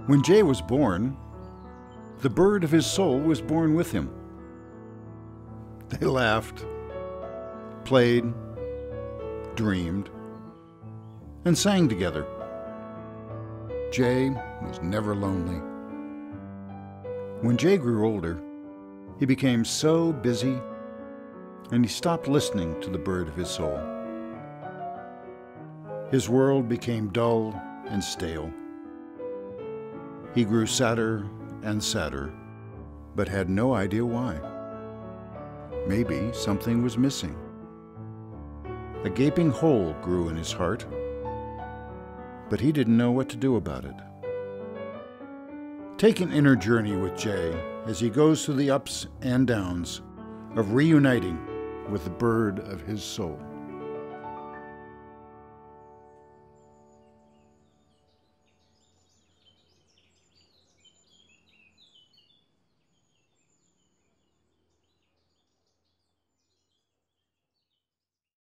When Jay was born, the bird of his soul was born with him. They laughed, played, dreamed, and sang together. Jay was never lonely. When Jay grew older, he became so busy, and he stopped listening to the bird of his soul. His world became dull and stale. He grew sadder and sadder, but had no idea why. Maybe something was missing. A gaping hole grew in his heart, but he didn't know what to do about it. Take an inner journey with Jay as he goes through the ups and downs of reuniting with the bird of his soul.